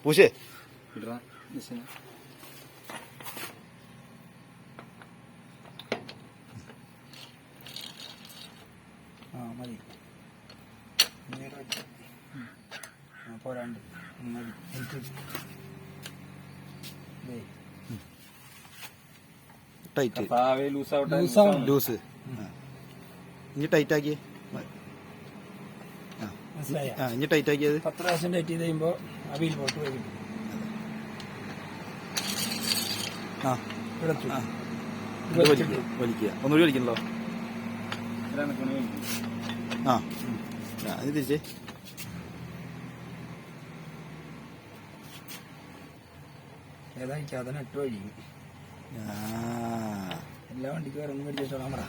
പൂശേ മതി പോരാണ്ട് മതി tight loose ഇനി ടൈറ്റ് ആക്കിയേ ഇനി ടൈറ്റ് ആക്കിയത് 10 പ്രാവശ്യം ടൈറ്റ് ചെയ്ത് കഴിയുമ്പോൾ അവിയിൽ പോട്ട് വരും. വലിക്കുക ഒന്നുകൂടി വലിക്കണല്ലോ. ഇത് തിരിച്ചേ ഏതാ അതിന് 8 വഴി എല്ലാ വണ്ടിക്കും വേറെ ഒന്നും മേടിച്ചോളാൻ പറ.